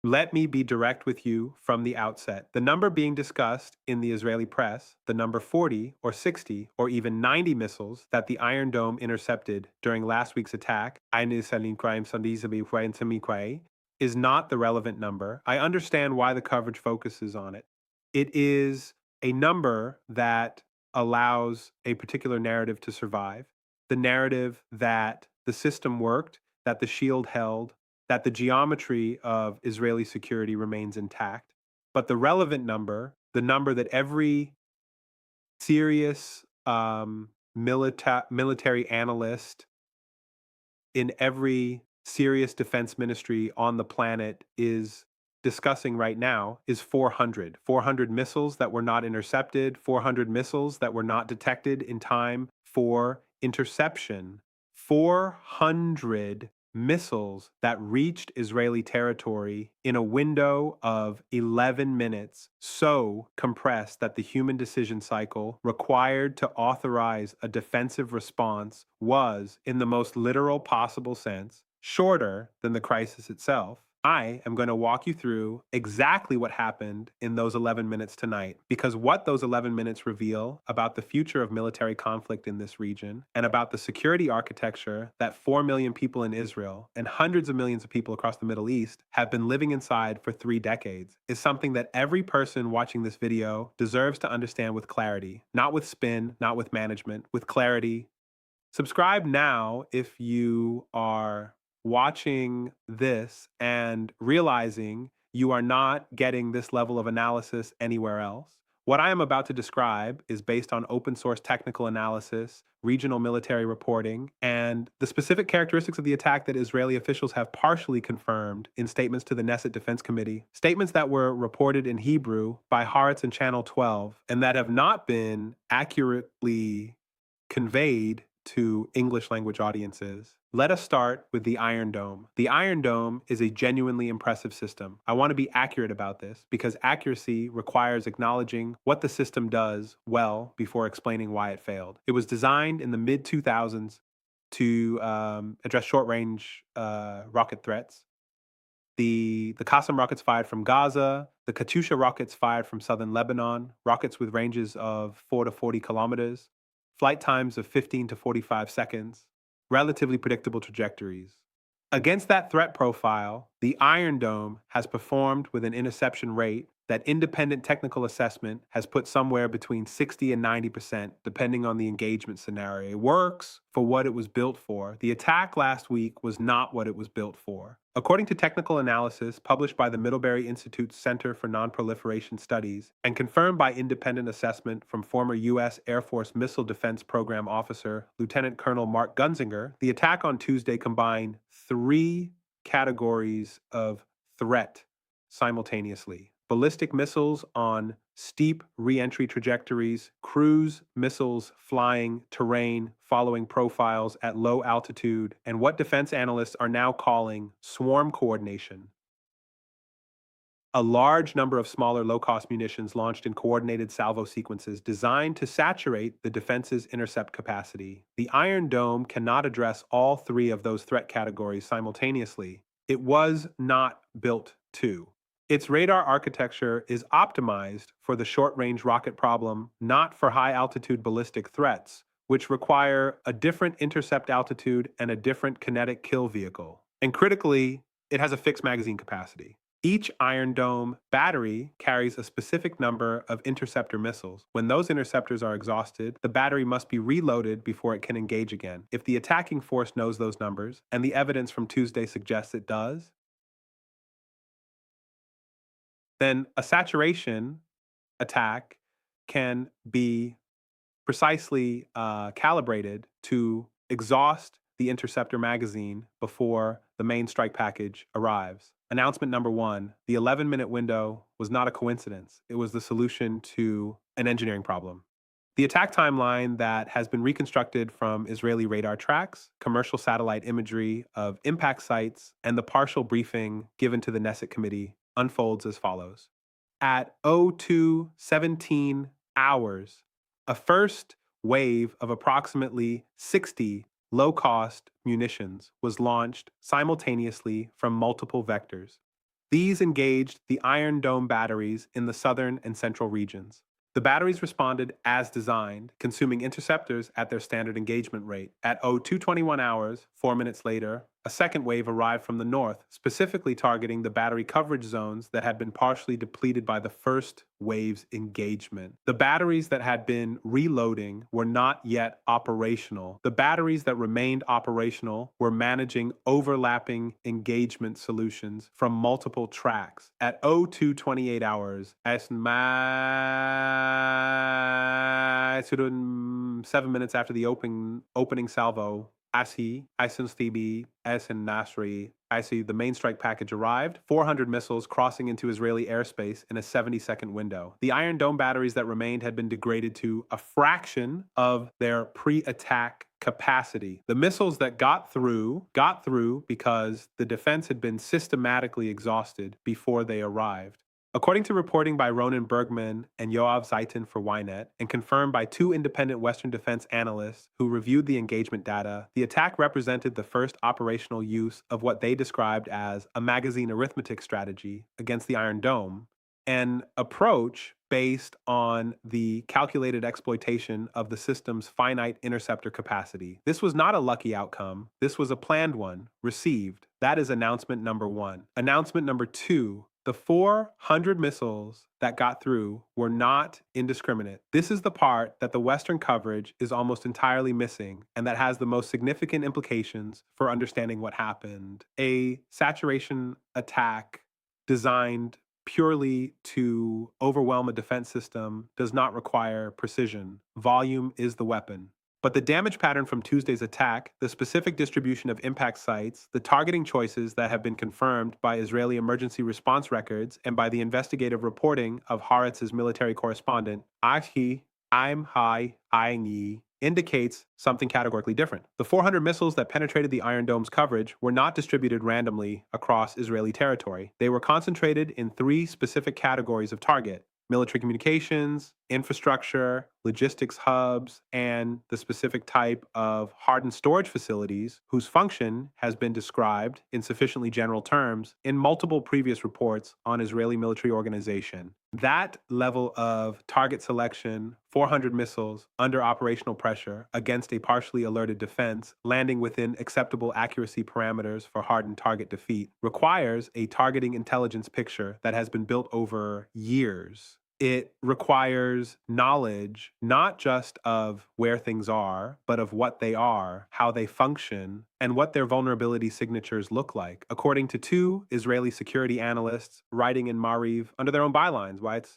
Let me be direct with you from the outset. The number being discussed in the Israeli press, the number 40 or 60 or even 90 missiles that the Iron Dome intercepted during last week's attack, is not the relevant number. I understand why the coverage focuses on it. It is a number that allows a particular narrative to survive. The narrative that the system worked, that the shield held, that the geometry of Israeli security remains intact. But the relevant number, the number that every serious military analyst in every serious defense ministry on the planet is discussing right now is 400. 400 missiles that were not intercepted, 400 missiles that were not detected in time for interception. 400 missiles that reached Israeli territory in a window of 11 minutes, so compressed that the human decision cycle required to authorize a defensive response was, in the most literal possible sense, shorter than the crisis itself. I am going to walk you through exactly what happened in those 11 minutes tonight, because what those 11 minutes reveal about the future of military conflict in this region and about the security architecture that 4 million people in Israel and hundreds of millions of people across the Middle East have been living inside for 3 decades is something that every person watching this video deserves to understand with clarity, not with spin, not with management, with clarity. Subscribe now if you are watching this and realizing you are not getting this level of analysis anywhere else. What I am about to describe is based on open source technical analysis, regional military reporting, and the specific characteristics of the attack that Israeli officials have partially confirmed in statements to the Knesset Defense Committee, statements that were reported in Hebrew by Haaretz and Channel 12, and that have not been accurately conveyed to English language audiences. Let us start with the Iron Dome. The Iron Dome is a genuinely impressive system. I want to be accurate about this because accuracy requires acknowledging what the system does well before explaining why it failed. It was designed in the mid 2000s to address short range rocket threats. The Qassam rockets fired from Gaza, the Katyusha rockets fired from southern Lebanon, rockets with ranges of 4 to 40 kilometers, flight times of 15 to 45 seconds, relatively predictable trajectories. Against that threat profile, the Iron Dome has performed with an interception rate that independent technical assessment has put somewhere between 60 and 90%, depending on the engagement scenario. It works for what it was built for. The attack last week was not what it was built for. According to technical analysis published by the Middlebury Institute's Center for Nonproliferation Studies and confirmed by independent assessment from former U.S. Air Force Missile Defense Program officer Lieutenant Colonel Mark Gunzinger, the attack on Tuesday combined 3 categories of threat simultaneously: ballistic missiles on steep re-entry trajectories, cruise missiles flying terrain following profiles at low altitude, and what defense analysts are now calling swarm coordination. A large number of smaller low-cost munitions launched in coordinated salvo sequences designed to saturate the defense's intercept capacity. The Iron Dome cannot address all 3 of those threat categories simultaneously. It was not built to. Its radar architecture is optimized for the short-range rocket problem, not for high-altitude ballistic threats, which require a different intercept altitude and a different kinetic kill vehicle. And critically, it has a fixed magazine capacity. Each Iron Dome battery carries a specific number of interceptor missiles. When those interceptors are exhausted, the battery must be reloaded before it can engage again. If the attacking force knows those numbers, and the evidence from Tuesday suggests it does, then a saturation attack can be precisely calibrated to exhaust the interceptor magazine before the main strike package arrives. Announcement number 1, the 11-minute window was not a coincidence. It was the solution to an engineering problem. The attack timeline that has been reconstructed from Israeli radar tracks, commercial satellite imagery of impact sites, and the partial briefing given to the Knesset committee unfolds as follows. At 02:17 hours, a first wave of approximately 60 low-cost munitions was launched simultaneously from multiple vectors. These engaged the Iron Dome batteries in the southern and central regions. The batteries responded as designed, consuming interceptors at their standard engagement rate. At 0221 hours, 4 minutes later, a second wave arrived from the north, specifically targeting the battery coverage zones that had been partially depleted by the first wave's engagement. The batteries that had been reloading were not yet operational. The batteries that remained operational were managing overlapping engagement solutions from multiple tracks. At 0228 hours, as 7 minutes after the opening salvo, ASI, ISIN-STB, and Nasri, IC, the main strike package arrived, 400 missiles crossing into Israeli airspace in a 70-second window. The Iron Dome batteries that remained had been degraded to a fraction of their pre-attack capacity. The missiles that got through because the defense had been systematically exhausted before they arrived. According to reporting by Ronan Bergman and Yoav Zaitin for Ynet, and confirmed by two independent Western defense analysts who reviewed the engagement data, the attack represented the first operational use of what they described as a magazine arithmetic strategy against the Iron Dome, an approach based on the calculated exploitation of the system's finite interceptor capacity. This was not a lucky outcome. This was a planned one, received. That is announcement number one. Announcement number two. The 400 missiles that got through were not indiscriminate. This is the part that the Western coverage is almost entirely missing and that has the most significant implications for understanding what happened. A saturation attack designed purely to overwhelm a defense system does not require precision. Volume is the weapon. But the damage pattern from Tuesday's attack, the specific distribution of impact sites, the targeting choices that have been confirmed by Israeli emergency response records and by the investigative reporting of Haaretz's military correspondent, Ahi Imhai Aini, indicates something categorically different. The 400 missiles that penetrated the Iron Dome's coverage were not distributed randomly across Israeli territory. They were concentrated in three specific categories of target: military communications, infrastructure, logistics hubs, and the specific type of hardened storage facilities whose function has been described in sufficiently general terms in multiple previous reports on Israeli military organization. That level of target selection, 400 missiles under operational pressure against a partially alerted defense, landing within acceptable accuracy parameters for hardened target defeat, requires a targeting intelligence picture that has been built over years. It requires knowledge, not just of where things are, but of what they are, how they function, and what their vulnerability signatures look like, according to two Israeli security analysts writing in Maariv under their own bylines. Why it's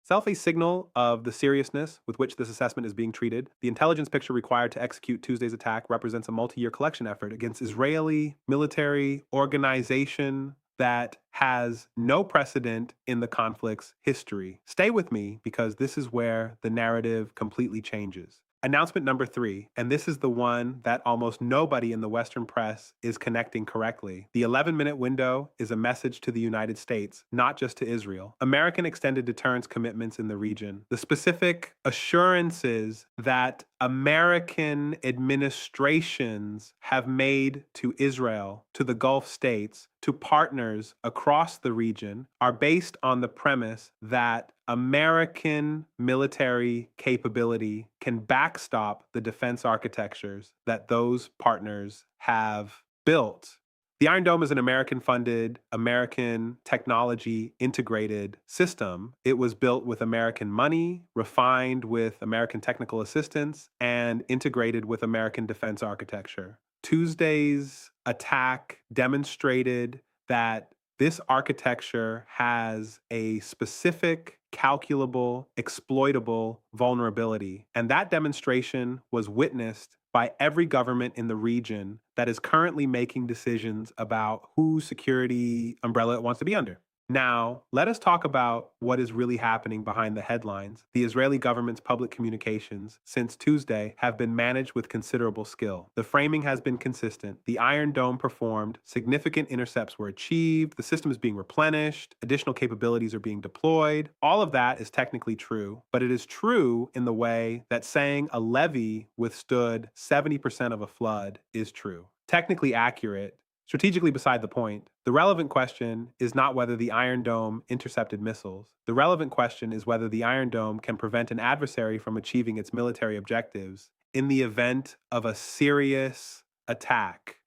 Self a signal of the seriousness with which this assessment is being treated. The intelligence picture required to execute Tuesday's attack represents a multi-year collection effort against Israeli military organization that has no precedent in the conflict's history. Stay with me because this is where the narrative completely changes. Announcement number three, and this is the one that almost nobody in the Western press is connecting correctly. The 11-minute window is a message to the United States, not just to Israel. American extended deterrence commitments in the region. The specific assurances that American administrations have made to Israel, to the Gulf states, to partners across the region are based on the premise that American military capability can backstop the defense architectures that those partners have built. The Iron Dome is an American-funded, American technology integrated system. It was built with American money, refined with American technical assistance, and integrated with American defense architecture. Tuesday's attack demonstrated that this architecture has a specific, calculable, exploitable vulnerability. And that demonstration was witnessed by every government in the region that is currently making decisions about whose security umbrella it wants to be under. Now, let us talk about what is really happening behind the headlines. The Israeli government's public communications since Tuesday have been managed with considerable skill. The framing has been consistent. The Iron Dome performed, significant intercepts were achieved, the system is being replenished, additional capabilities are being deployed. All of that is technically true, but it is true in the way that saying a levee withstood 70% of a flood is true. Technically accurate, strategically beside the point. The relevant question is not whether the Iron Dome intercepted missiles. The relevant question is whether the Iron Dome can prevent an adversary from achieving its military objectives in the event of a serious attack.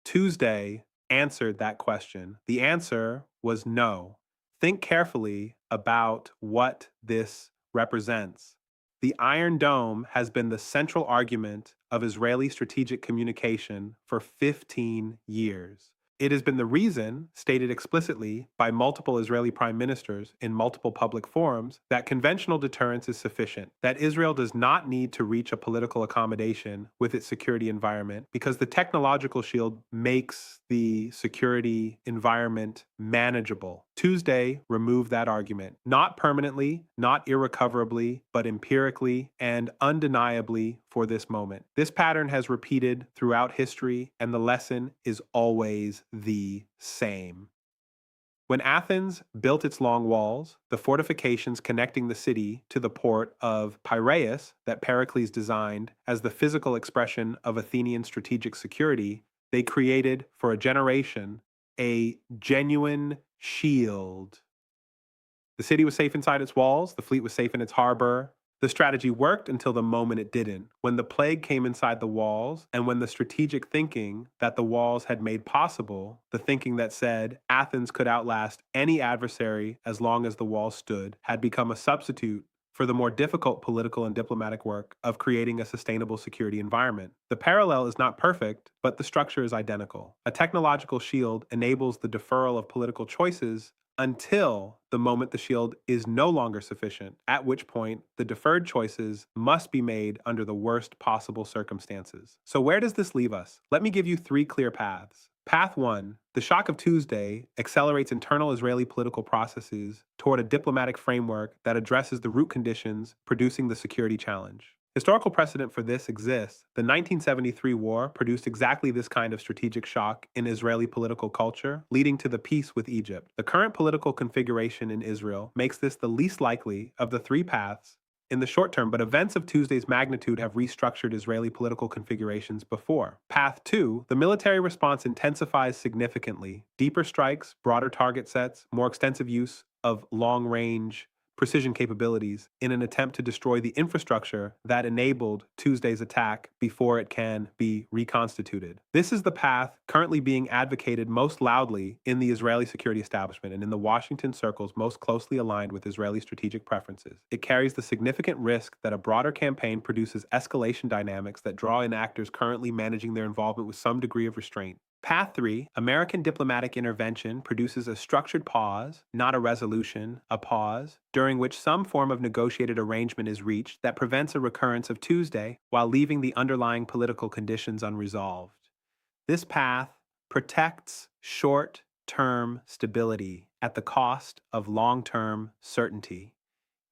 Tuesday answered that question. The answer was no. Think carefully about what this represents. The Iron Dome has been the central argument of Israeli strategic communication for 15 years. It has been the reason, stated explicitly by multiple Israeli prime ministers in multiple public forums, that conventional deterrence is sufficient, that Israel does not need to reach a political accommodation with its security environment because the technological shield makes the security environment manageable. Tuesday removed that argument, not permanently, not irrecoverably, but empirically and undeniably for this moment. This pattern has repeated throughout history, and the lesson is always the same. When Athens built its long walls, the fortifications connecting the city to the port of Piraeus that Pericles designed as the physical expression of Athenian strategic security, they created for a generation a genuine shield. The city was safe inside its walls, the fleet was safe in its harbor. The strategy worked until the moment it didn't, when the plague came inside the walls, and when the strategic thinking that the walls had made possible, the thinking that said Athens could outlast any adversary as long as the walls stood, had become a substitute for the more difficult political and diplomatic work of creating a sustainable security environment. The parallel is not perfect, but the structure is identical. A technological shield enables the deferral of political choices until the moment the shield is no longer sufficient, at which point the deferred choices must be made under the worst possible circumstances. So where does this leave us? Let me give you three clear paths. Path 1, the shock of Tuesday accelerates internal Israeli political processes toward a diplomatic framework that addresses the root conditions producing the security challenge. Historical precedent for this exists. The 1973 war produced exactly this kind of strategic shock in Israeli political culture, leading to the peace with Egypt. The current political configuration in Israel makes this the least likely of the three paths in the short term, but events of Tuesday's magnitude have restructured Israeli political configurations before. Path 2, the military response intensifies significantly. Deeper strikes, broader target sets, more extensive use of long-range precision capabilities in an attempt to destroy the infrastructure that enabled Tuesday's attack before it can be reconstituted. This is the path currently being advocated most loudly in the Israeli security establishment and in the Washington circles most closely aligned with Israeli strategic preferences. It carries the significant risk that a broader campaign produces escalation dynamics that draw in actors currently managing their involvement with some degree of restraint. Path 3, American diplomatic intervention produces a structured pause, not a resolution, a pause, during which some form of negotiated arrangement is reached that prevents a recurrence of Tuesday while leaving the underlying political conditions unresolved. This path protects short-term stability at the cost of long-term certainty.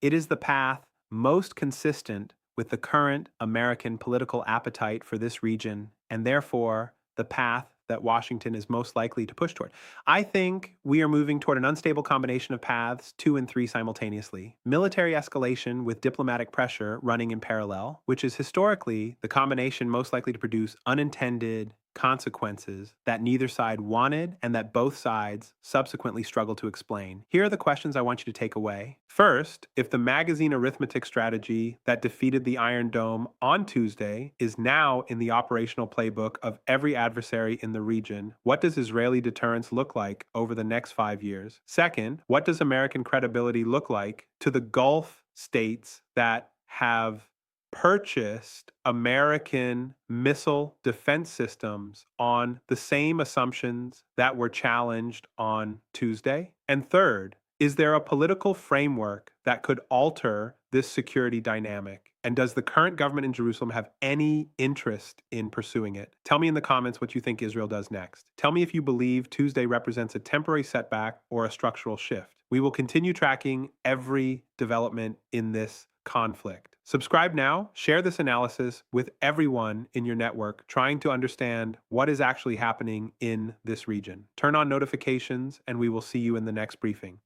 It is the path most consistent with the current American political appetite for this region, and therefore the path that Washington is most likely to push toward. I think we are moving toward an unstable combination of paths 2 and 3 simultaneously. Military escalation with diplomatic pressure running in parallel, which is historically the combination most likely to produce unintended consequences that neither side wanted and that both sides subsequently struggle to explain. Here are the questions I want you to take away. First, if the magazine arithmetic strategy that defeated the Iron Dome on Tuesday is now in the operational playbook of every adversary in the region, what does Israeli deterrence look like over the next 5 years? Second, what does American credibility look like to the Gulf states that have purchased American missile defense systems on the same assumptions that were challenged on Tuesday? And third, is there a political framework that could alter this security dynamic? And does the current government in Jerusalem have any interest in pursuing it? Tell me in the comments what you think Israel does next. Tell me if you believe Tuesday represents a temporary setback or a structural shift. We will continue tracking every development in this conflict. Subscribe now, share this analysis with everyone in your network trying to understand what is actually happening in this region. Turn on notifications, and we will see you in the next briefing.